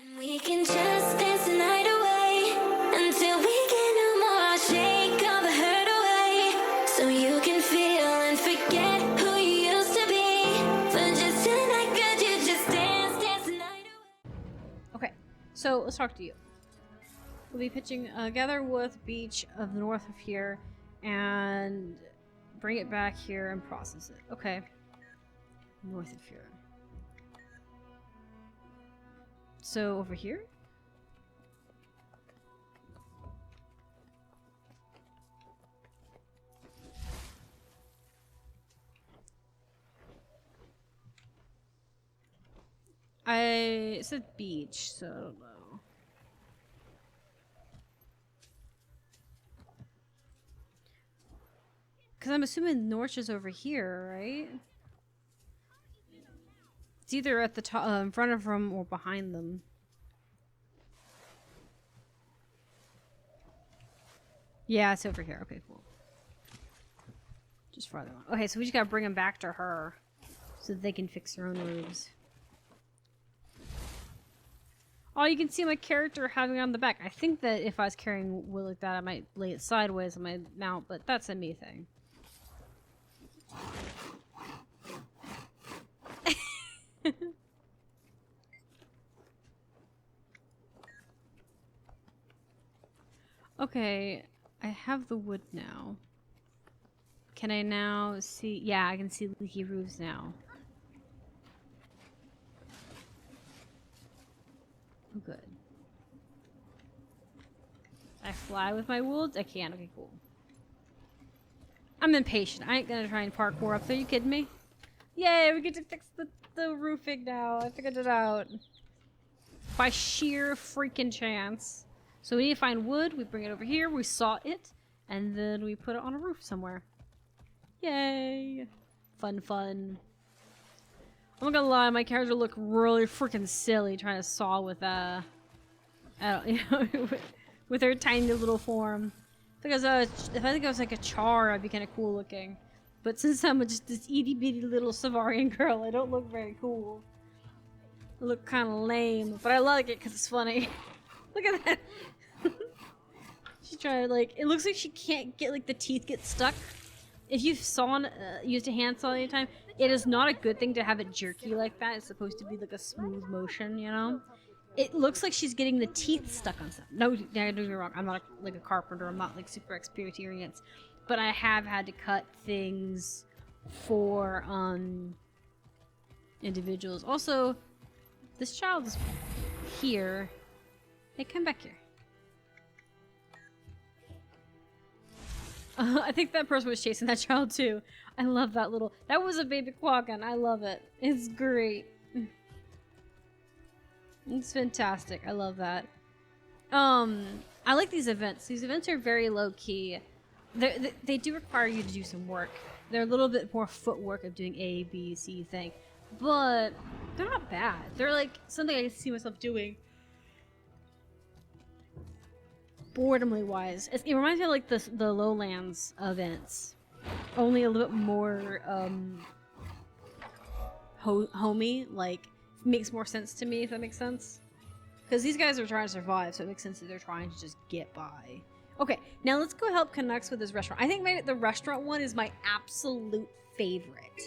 And we can just dance the night away until we get no more. I'll shake all the hurt away so you can feel and forget who you used to be. For just tonight, could you just dance the night away? Okay, so let's talk to you. We'll be pitching Gatherwood Beach of the north of here and bring it back here and process it. Okay. North of here. So over here? It said beach, so I don't know. Because I'm assuming Norch is over here, right? It's either at the top, in front of them or behind them. Yeah, it's over here. Okay, cool. Just farther on. Okay, so we just gotta bring them back to her so that they can fix their own roofs. Oh, you can see my character having it on the back. I think that if I was carrying wood like that, I might lay it sideways on my mount, but that's a me thing. Okay, I have the wood now. Can I now see? Yeah, I can see leaky roofs now. Oh, good. I fly with my wolves? I can. Okay, cool. I'm impatient. I ain't gonna try and parkour up there. You kidding me? Yay, we get to fix the roofing now. I figured it out. By sheer freaking chance. So we need to find wood. We bring it over here. We saw it. And then we put it on a roof somewhere. Yay. Fun, fun. I'm not gonna lie, my character looked really freaking silly trying to saw with with her tiny little form. Because if I think I was like a char, I'd be kind of cool looking. But since I'm just this itty bitty little Savarian girl, I don't look very cool. I look kind of lame, but I like it because it's funny. Look at that. She's trying to it looks like she can't get the teeth get stuck. If you've used a handsaw any time, it is not a good thing to have it jerky like that. It's supposed to be like a smooth motion, you know? It looks like she's getting the teeth stuck on something. No, don't get me wrong. I'm not a carpenter. I'm not super experienced. But I have had to cut things for individuals. Also, this child is here. Hey, come back here. I think that person was chasing that child too. I love that little... That was a baby quaggan. I love it. It's great. It's fantastic. I love that. I like these events. These events are very low-key. They do require you to do some work. They're a little bit more footwork of doing A, B, C thing. But they're not bad. They're like something I can see myself doing. Boredomly wise. It reminds me of like the Lowlands events. Only a little bit more homey. Like, makes more sense to me, if that makes sense. Because these guys are trying to survive, so it makes sense that they're trying to just get by. Okay, now let's go help Canucks with his restaurant. I think the restaurant one is my absolute favorite.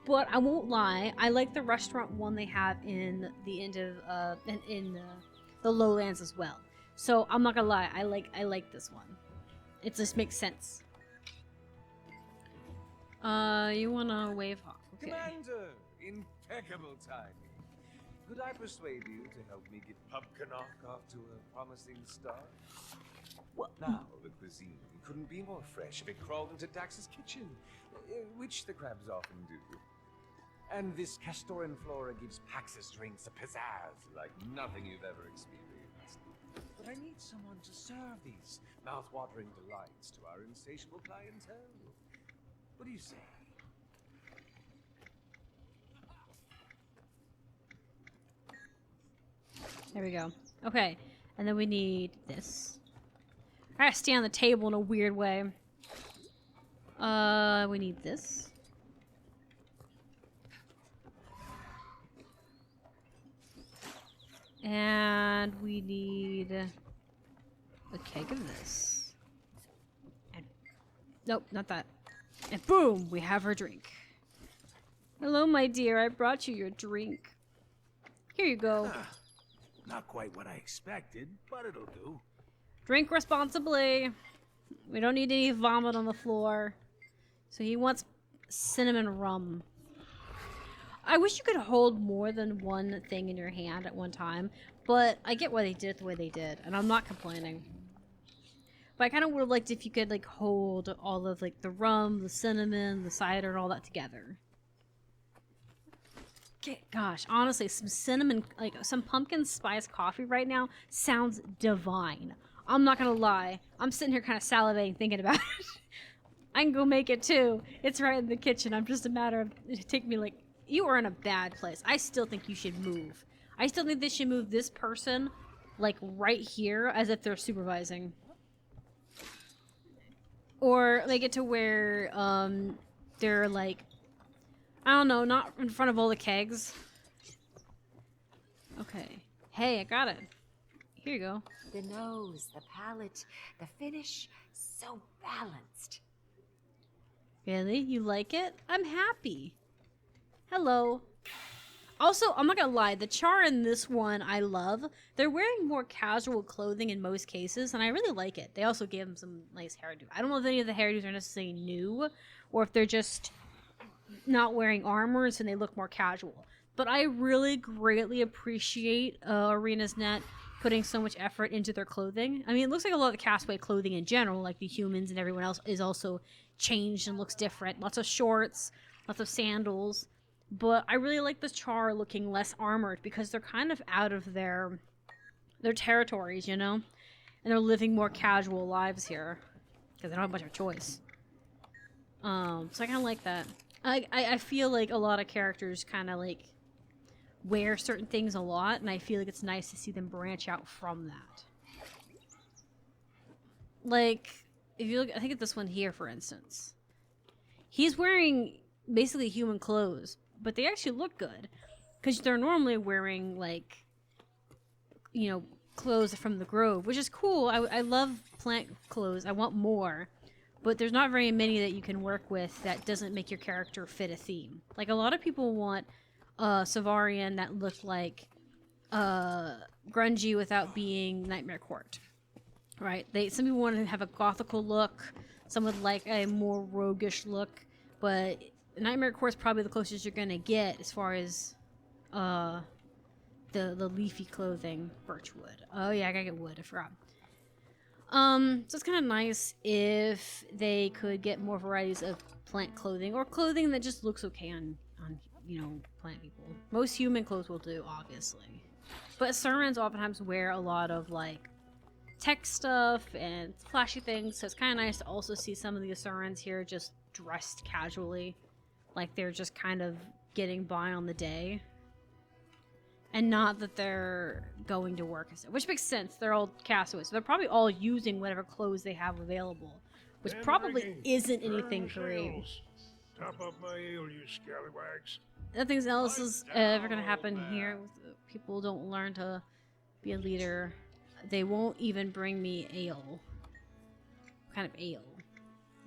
But I won't lie, I like the restaurant one they have in the end of in the Lowlands as well. So I'm not gonna lie, I like this one. It just makes sense. You wanna wave hawk? Okay. Commander, impeccable timing. Could I persuade you to help me get Pub Canuck off to a promising start? Well, now the cuisine couldn't be more fresh if it crawled into Dax's kitchen, which the crabs often do. And this Castoran flora gives Pax's drinks a pizzazz like nothing you've ever experienced. But I need someone to serve these mouth-watering delights to our insatiable clientele. What do you say? There we go. Okay, and then we need this. I gotta stay on the table in a weird way. We need this. And we need a keg of this. And nope, not that. And boom, we have our drink. Hello, my dear. I brought you your drink. Here you go. Not quite what I expected, but it'll do. Drink responsibly. We don't need any vomit on the floor. So he wants cinnamon rum. I wish you could hold more than one thing in your hand at one time, but I get why they did it the way they did, and I'm not complaining. But I kind of would have liked if you could like hold all of like the rum, the cinnamon, the cider, and all that together. Gosh, honestly, some cinnamon, like some pumpkin spice coffee right now sounds divine. I'm not gonna lie. I'm sitting here kind of salivating thinking about it. I can go make it too. It's right in the kitchen. I'm just a matter of, it take me like, you are in a bad place. I still think you should move. I still think they should move this person like right here as if they're supervising. Or make it to where they're like, I don't know, not in front of all the kegs. Okay. Hey, I got it. Here you go. The nose, the palate, the finish, so balanced. Really? You like it? I'm happy. Hello. Also, I'm not gonna lie, the char in this one I love. They're wearing more casual clothing in most cases, and I really like it. They also gave them some nice hairdo. I don't know if any of the hairdos are necessarily new, or if they're just not wearing armors and they look more casual. But I really greatly appreciate Arena's Net putting so much effort into their clothing. I mean, it looks like a lot of the Castaway clothing in general, like the humans and everyone else, is also changed and looks different. Lots of shorts, lots of sandals. But I really like the char looking less armored because they're kind of out of their territories, you know? And they're living more casual lives here because they don't have much of a choice. So I kind of like that. I feel like a lot of characters kind of like wear certain things a lot, and I feel like it's nice to see them branch out from that. Like, if you look, I think at this one here, for instance. He's wearing basically human clothes, but they actually look good. Because they're normally wearing, like, you know, clothes from the Grove, which is cool. I love plant clothes. I want more. But there's not very many that you can work with that doesn't make your character fit a theme. Like, a lot of people want Savarian that looked like grungy without being Nightmare Court. Right? Some people want to have a gothical look. Some would like a more roguish look. But Nightmare Court's probably the closest you're going to get as far as the leafy clothing. Birchwood. Oh, yeah, I gotta get wood. I forgot. So it's kind of nice if they could get more varieties of plant clothing or clothing that just looks okay on you know, plant people. Most human clothes will do, obviously. But Asurans oftentimes wear a lot of, like, tech stuff and flashy things, so it's kind of nice to also see some of the Asurans here just dressed casually. Like they're just kind of getting by on the day. And not that they're going to work, which makes sense. They're all castaways, so they're probably all using whatever clothes they have available, which probably isn't anything great. Top up my ale, you scallywags. Nothing else is ever going to happen here. People don't learn to be a leader. They won't even bring me ale. What kind of ale?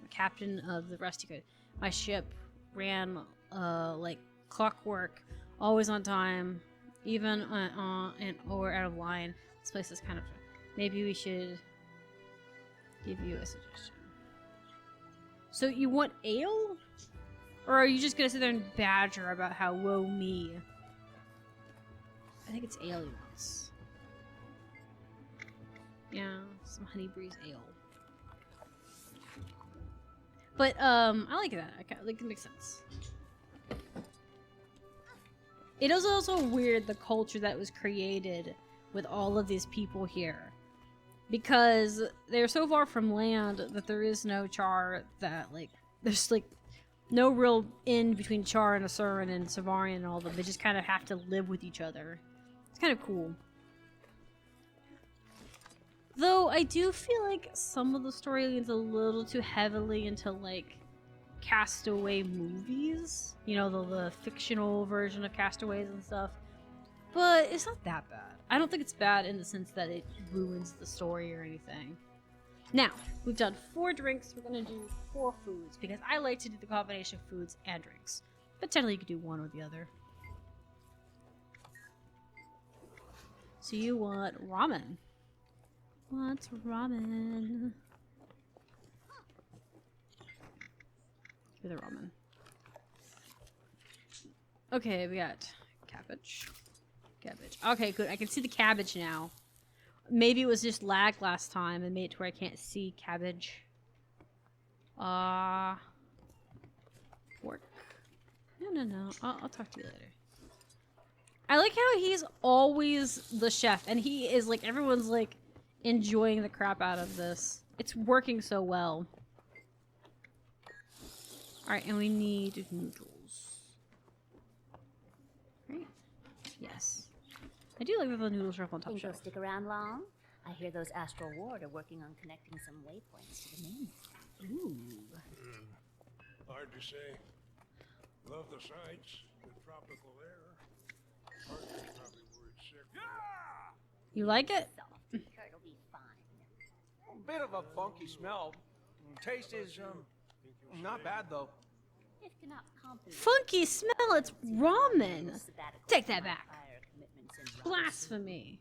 The captain of the Rusty Good. My ship ran like clockwork, always on time. Even or out of line. This place is kind of... Maybe we should give you a suggestion. So you want ale? Or are you just going to sit there and badger about how woe me? I think it's ale he wants. Yeah, some honey breeze ale. But I like that. Like, it makes sense. It is also weird, the culture that was created with all of these people here. Because they're so far from land that there is no Char that, like, there's, like, no real in between Char and Asuran and Savarian and all of them. They just kind of have to live with each other. It's kind of cool. Though, I do feel like some of the story leans a little too heavily into, like, Castaway movies, you know, the fictional version of Castaways and stuff. but it's not that bad. I don't think it's bad in the sense that it ruins the story or anything. Now, we've done 4 drinks. We're gonna do 4 foods because I like to do the combination of foods and drinks. But technically, you could do one or the other. So you want ramen? What's ramen? Give me the ramen. Okay, we got cabbage. Cabbage. Okay, good. I can see the cabbage now. Maybe it was just lag last time and made it to where I can't see cabbage. Pork. No. I'll talk to you later. I like how he's always the chef, and he is like, everyone's like enjoying the crap out of this. It's working so well. Alright, and we need noodles. Right? Yes. I do like that the noodles are up on top Think you'll shelf. stick around long? I hear those Astral Ward are working on connecting some waypoints to the main. Ooh. Hard to say. Love the sights, the tropical air. Partner's probably worried sick. You like it? Soft. Curt'll be fine. Bit of a funky smell. Taste is, not bad though. It cannot compensate Funky smell, it's ramen! sabbatical Take that back. prior commitments and Blasphemy.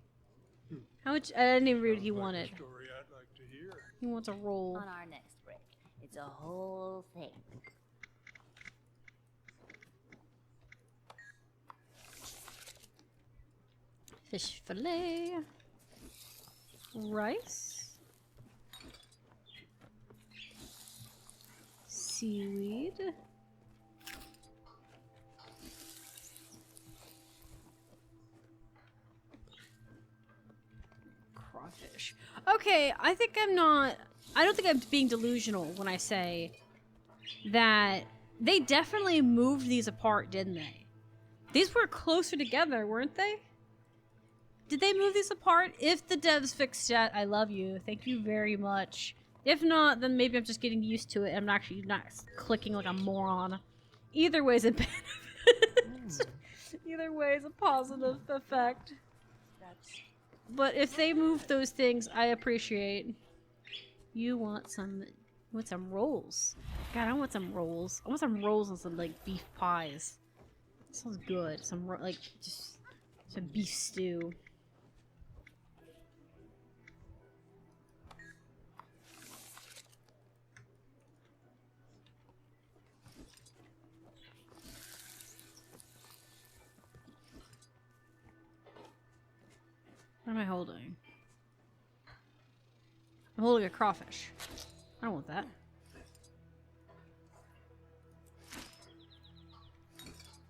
How much? I didn't even read what he wanted. Story I'd like to hear. He wants a roll. on our next break. It's a whole thing. Fish fillet. Rice. Seaweed. Crawfish. Okay, I don't think I'm being delusional when I say that they definitely moved these apart, didn't they? These were closer together, weren't they? Did they move these apart? If the devs fixed that, I love you. Thank you very much. If not, then maybe I'm just getting used to it. I'm actually not clicking like a moron. Either way is a benefit. Either way is a positive effect. But if they move those things, I appreciate. You want some rolls. God, I want some rolls. I want some rolls and some like beef pies. Sounds good. Just some beef stew. What am I holding? I'm holding a crawfish. I don't want that.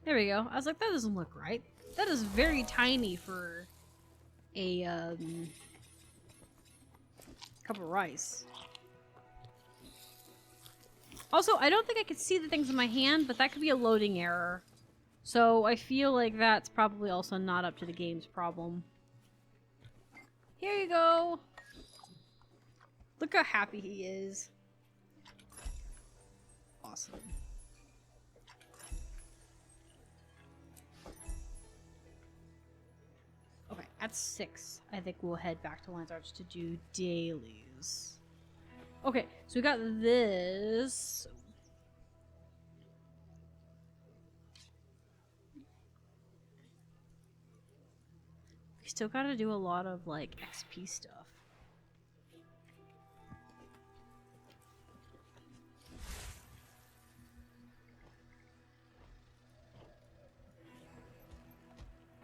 There we go. I was like, that doesn't look right. That is very tiny for a cup of rice. Also, I don't think I could see the things in my hand, but that could be a loading error. So I feel like that's probably also not up to the game's problem. Here you go. Look how happy he is. Awesome. Okay, at 6, I think we'll head back to Lion's Arch to do dailies. Okay, so we got this. We still gotta do a lot of, like, XP stuff.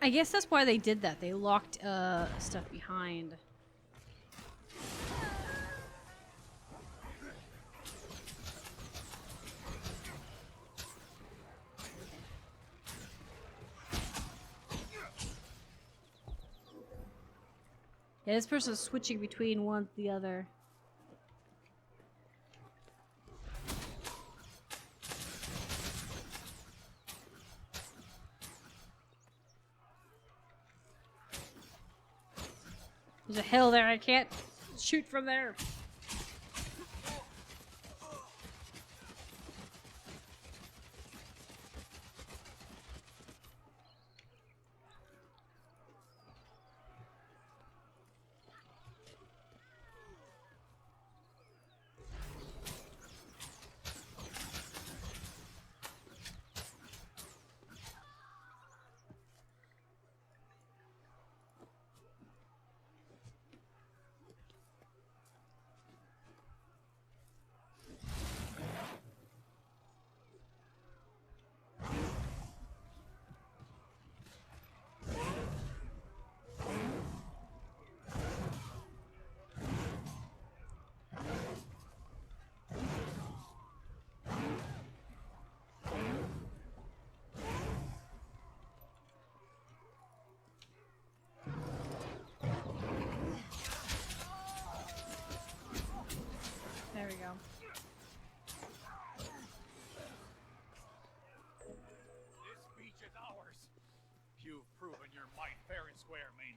I guess that's why they did that. They locked stuff behind. Yeah, this person's switching between one to the other. There's a hill there, I can't shoot from there.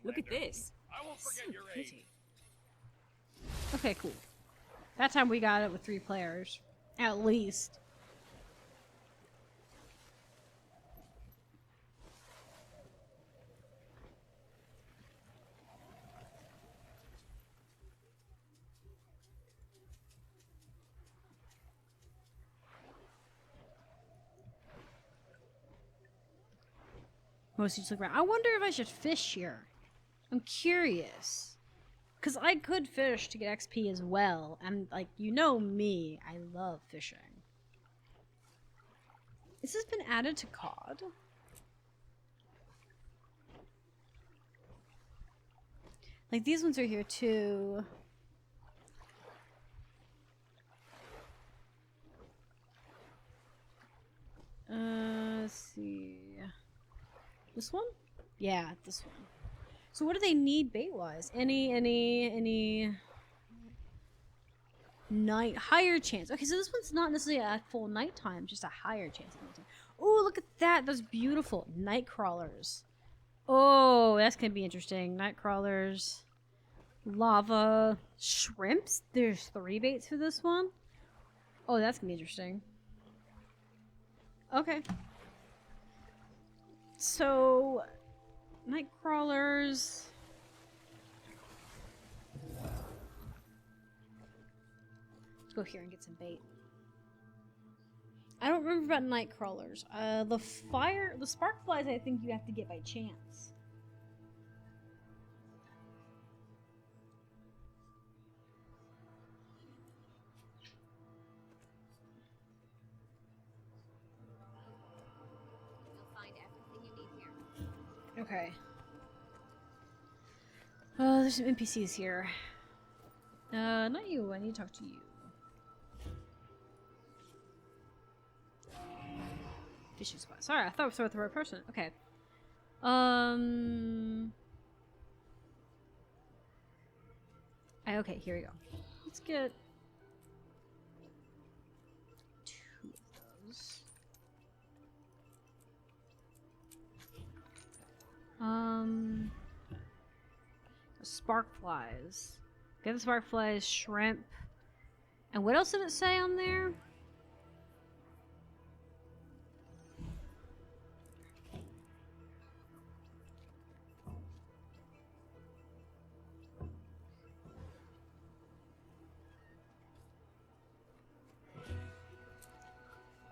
Look at this. I won't forget So your aid. pretty. Okay, cool. That time we got it with 3 players. At least. Mostly just look around. I wonder if I should fish here. I'm curious. Because I could fish to get XP as well. And, like, you know me. I love fishing. This has been added to COD? Like, these ones are here, too. Let's see. This one? Yeah, this one. So what do they need bait-wise? Any night higher chance. Okay, so this one's not necessarily at full nighttime, just a higher chance of nighttime. Oh, look at that. That's beautiful. Night crawlers. Oh, that's gonna be interesting. Night crawlers. Lava. Shrimps? There's 3 baits for this one? Oh, that's gonna be interesting. Okay. So, night crawlers. Let's go here and get some bait. I don't remember about night crawlers. The spark flies I think you have to get by chance. You'll find everything you need here. Okay. Oh, there's some NPCs here. Not you. I need to talk to you. Fishing spot. Sorry, I thought I was with the right person. Okay. Okay, here we go. Let's get 2 of those. Spark flies. Get the spark flies, shrimp. And what else did it say on there?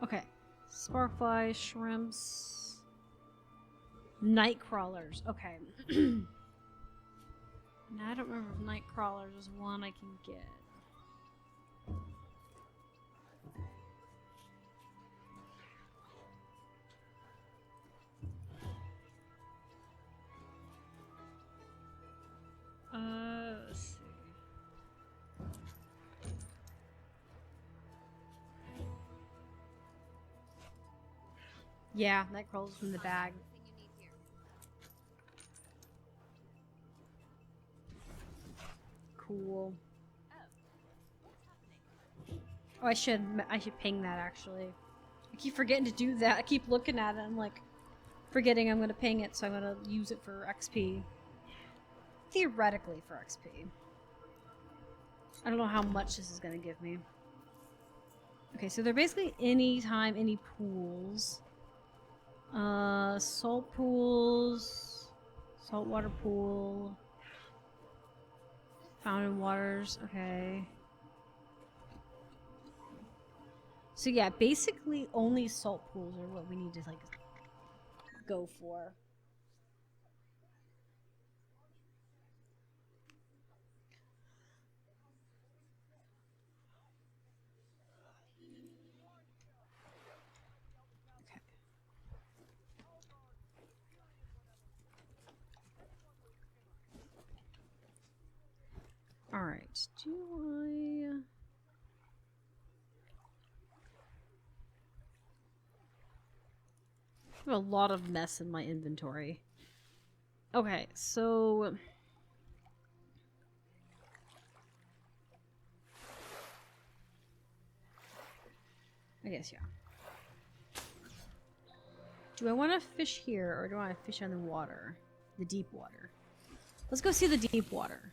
Okay. Spark flies, shrimps. Night crawlers. Okay. Now, I don't remember if night crawlers is one I can get. Let's see. Yeah, night crawlers from the bag. Cool. Oh, I should ping that actually. I keep forgetting to do that. I keep looking at it. I'm like forgetting I'm gonna ping it, so I'm gonna use it for XP. Theoretically for XP. I don't know how much this is gonna give me. Okay, so they're basically anytime, any pools. Salt pools, saltwater pool. Fountain waters, okay. So yeah, basically only salt pools are what we need to like go for. Okay. All right. Do I? I have a lot of mess in my inventory. Okay, so I guess yeah. Do I want to fish here or do I want to fish on the water, the deep water? Let's go see the deep water.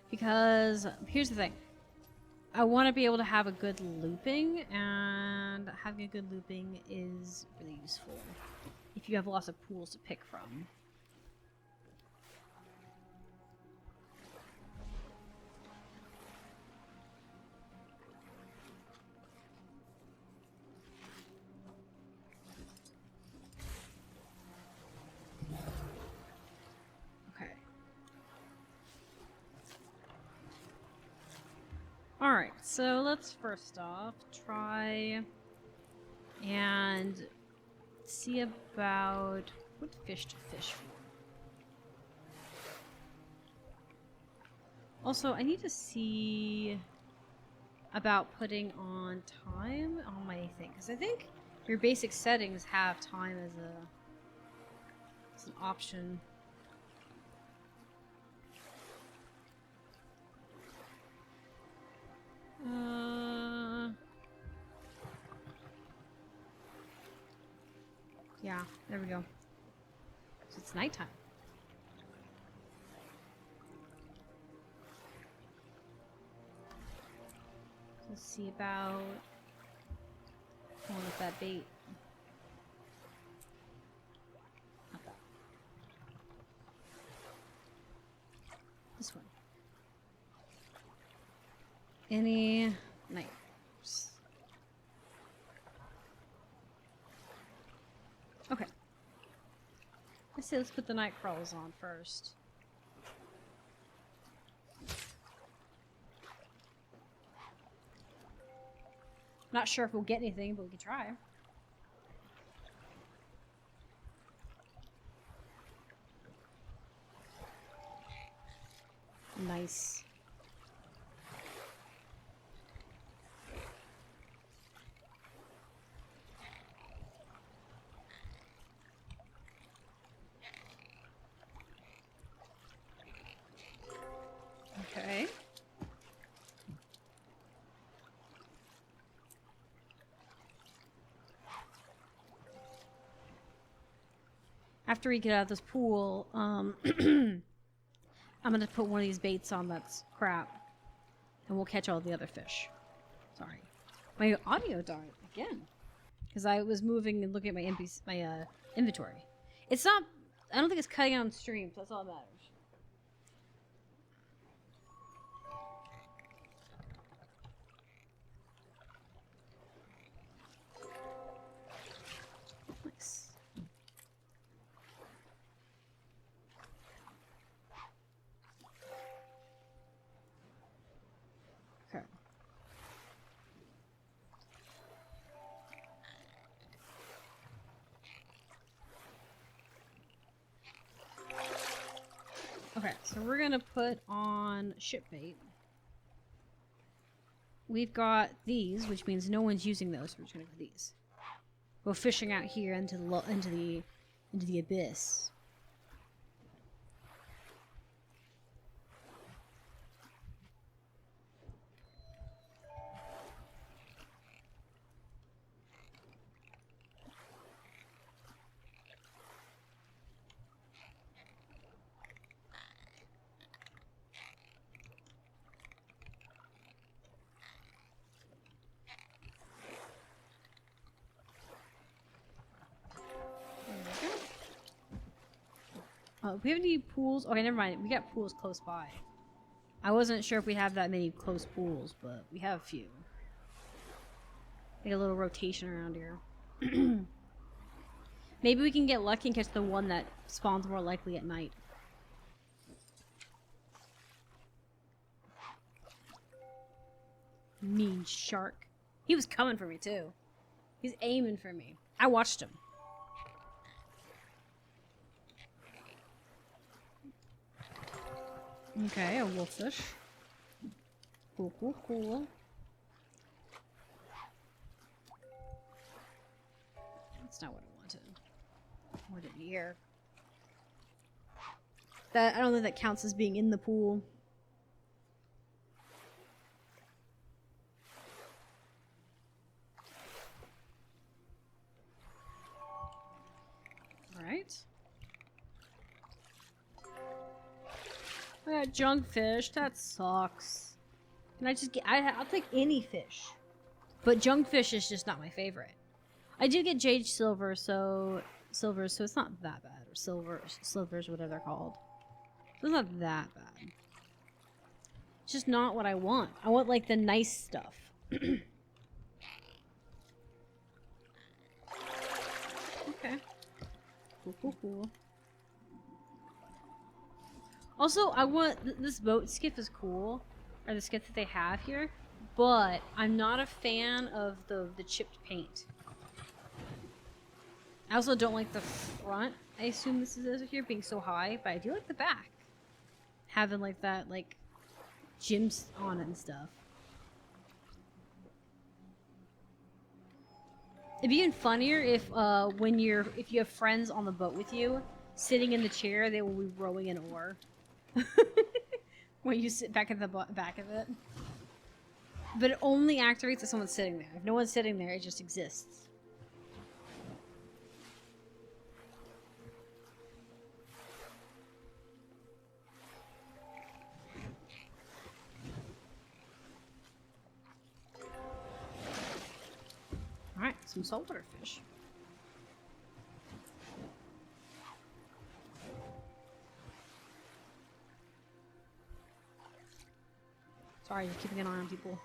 Because here's the thing. I want to be able to have a good looping, and having a good looping is really useful if you have lots of pools to pick from. Okay. Alright, so let's first off try and see about what fish to fish for. Also, I need to see about putting on time on my thing, because I think your basic settings have time as an option. Yeah, there we go. So it's nighttime. Let's see about pulling up that bait. Not that. This one. Any knives? Okay. Let's see, let's put the night crawls on first. Not sure if we'll get anything, but we can try. Nice. Okay. After we get out of this pool, I'm gonna put one of these baits on that's crap, and we'll catch all the other fish. Sorry, my audio died again because I was moving and looking at my inventory. It's not. I don't think it's cutting on stream, so that's all that matters. Nice. Okay. Okay, so we're gonna put on ship bait. We've got these, which means no one's using those, so we're just gonna put these. Go fishing out here into the abyss. Do we have any pools? Okay, never mind. We got pools close by. I wasn't sure if we have that many close pools, but we have a few. Like a little rotation around here. Maybe we can get lucky and catch the one that spawns more likely at night. Mean shark. He was coming for me too. He's aiming for me. I watched him. Okay, a wolffish. Cool, cool, cool. That's not what I wanted. I wanted here. That I don't think that counts as being in the pool. Alright. I got junk fish. That sucks. Can I just get... I'll take any fish. But junk fish is just not my favorite. I do get jade silver, so... Silvers, so it's not that bad. Or silvers, whatever they're called. So it's not that bad. It's just not what I want. I want, like, the nice stuff. Okay. Cool. Also, I want... This boat skiff is cool. Or the skiff that they have here. But I'm not a fan of the chipped paint. I also don't like the front. I assume this is here being so high. But I do like the back. Having, like, that, like, gems on it and stuff. It'd be even funnier if if you have friends on the boat with you, sitting in the chair, they will be rowing an oar. When you sit back at the back of it. But it only activates if someone's sitting there. If no one's sitting there, it just exists. Alright, some saltwater fish. Sorry, just keeping an eye on people.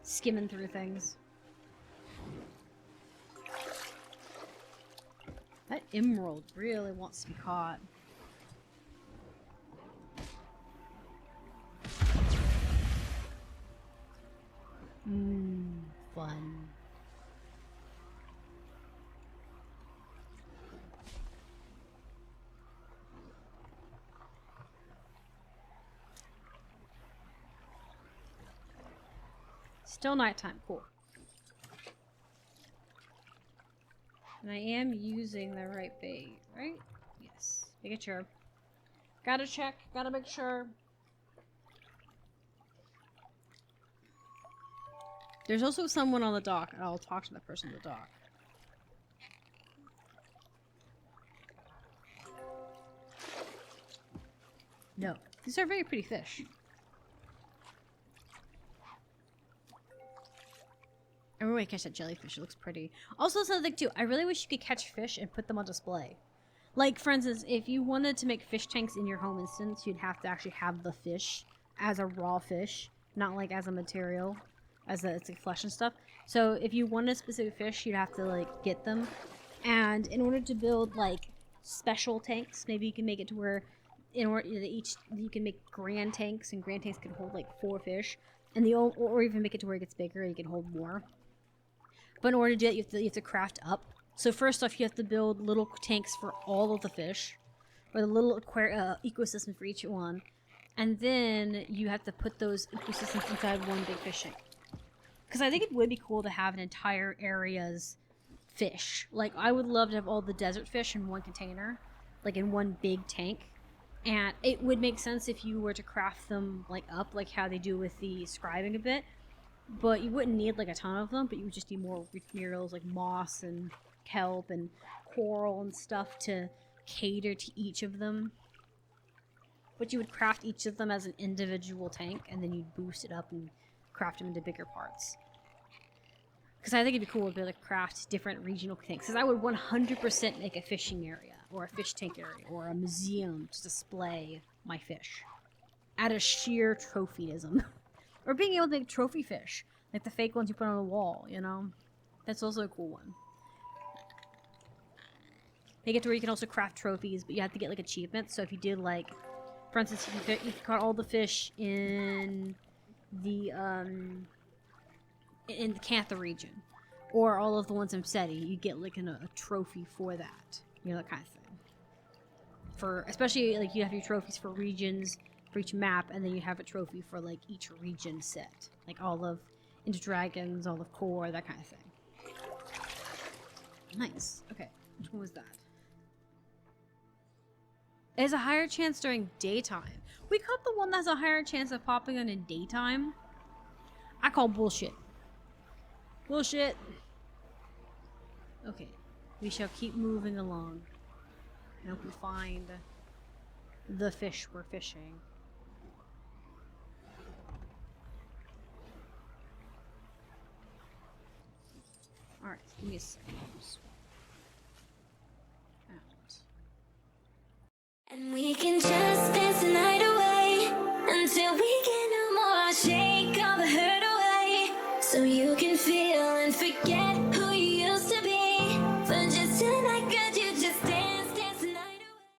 Skimming through things. That emerald really wants to be caught. Fun. Still nighttime, cool. And I am using the right bait, right? Yes. Make sure. Gotta check, gotta make sure. There's also someone on the dock, and I'll talk to that person on the dock. No. These are very pretty fish. I really want to catch that jellyfish. It looks pretty. Also, something too. I really wish you could catch fish and put them on display. Like, for instance, if you wanted to make fish tanks in your home instance, you'd have to actually have the fish as a raw fish, not like as a material, it's like flesh and stuff. So if you wanted a specific fish, you'd have to like get them. And in order to build like special tanks, maybe you can make it to where in order you can make grand tanks, and grand tanks can hold like 4 fish, and or even make it to where it gets bigger and you can hold more. But in order to do that, you have to craft up. So first off, you have to build little tanks for all of the fish, or the little ecosystem for each one, and then you have to put those ecosystems inside one big fish tank. Because I think it would be cool to have an entire area's fish. Like, I would love to have all the desert fish in one container, like in one big tank. And it would make sense if you were to craft them like up, like how they do with the scribing a bit. But you wouldn't need like a ton of them, but you would just need more materials like moss and kelp and coral and stuff to cater to each of them. But you would craft each of them as an individual tank, and then you'd boost it up and craft them into bigger parts. Because I think it'd be cool to be able to craft different regional tanks. Because I would 100% make a fishing area, or a fish tank area, or a museum to display my fish. Out of sheer trophyism. Or being able to make trophy fish. Like the fake ones you put on the wall, you know? That's also a cool one. Make it to where you can also craft trophies, but you have to get like achievements. So if you did like, for instance, if you caught all the fish in the Cantha region, or all of the ones in SETI, you get like a trophy for that. You know, that kind of thing. For especially like you have your trophies for regions for each map, and then you have a trophy for like each region set, like all of Into Dragons, all of Core, that kind of thing. Nice. Okay, which one was that? It has a higher chance during daytime. We caught the one that has a higher chance of popping on in daytime. I call bullshit. Bullshit. Okay, we shall keep moving along. I hope we find the fish we're fishing. Alright, give me a second.